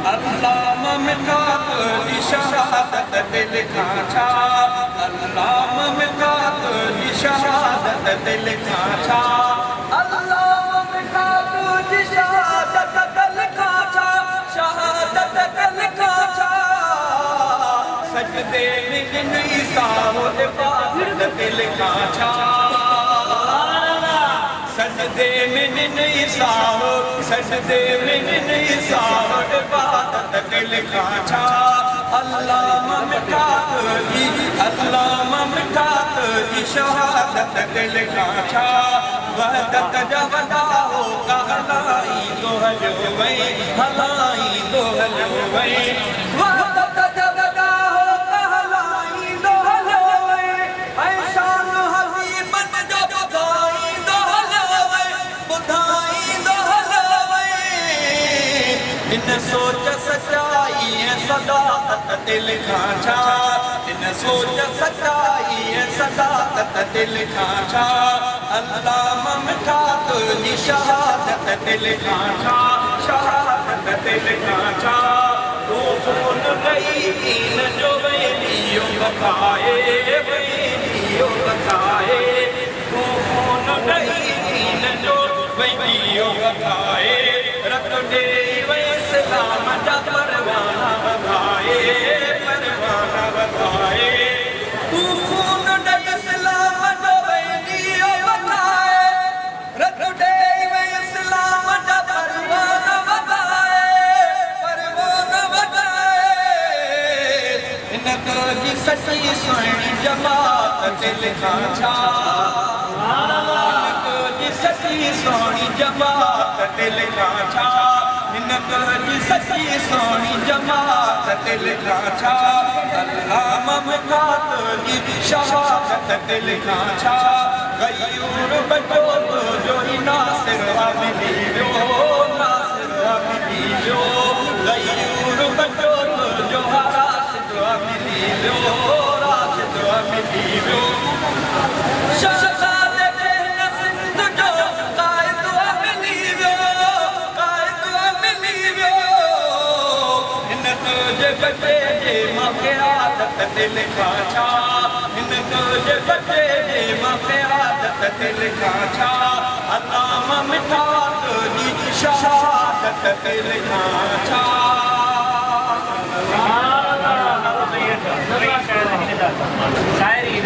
अल्लाह मिठा तुझी शहादत दिल खां छा अल्लाह मिठा तुझी शहादत दिल खां छा अल्लाह मिठा तुझी शहादत दिल खां छा शहादत दिल खां छा सजदे में नहीं साहो इबादत दिल खां छा सजदे में नहीं साहो सजदे में नहीं साहो इबादत दिल खां छा अल्लाह मिठा तुझी शहादत दिल खां छा वहदत जा वॾा हो कहलाई तो हलियो वई हलाई तो हलियो वई वहदत जा वॾा हो कहलाई तो हलियो वई ऐं शान हबीबन जो ॿुधाई तो हलियो वई ॿुधाई तो हलियो वई इन सोच सचाई ऐं सदाकत दिल खां छा इन सोच सचाई ऐं सदाकत दिल खां छा अल्लाह मिठा तुझी शहादत दिल खां छा शहादत दिल खां छा तूं फोन कई इन जो वेलियो बताए वेलियो बताए तूं फोन कई इन जो वेलियो बताए रत ॾे वई इस्लाम जा परवाना वधाए परवाना वधाए तूं फोन ॾेई इस्लाम जो वेलियो बताए रत ॾे वई इस्लाम जा परवाना वधाए परवाना वधाए इन तुझी सची सुहिणी जमात दिल खां छा तुझी सची सुहिणी जमात दिल खां छा हिन तुझी सची सुहिणी जमात दिल खां छा अल्लाह मिठा तुझी शहादत दिल खां छा गयूर बचो तुझो ही नासिर मिली वियो नासिर मिली वियो गयूर बचो तुझो राशिद मिली वियो राशिद मिली वियो बचे जे मां आदत दिल खां छा हिन तुझे बचे जे मां आदत दिल खां छा अल्लाह मिठा तुझी शहादत दिल खां छा शायरी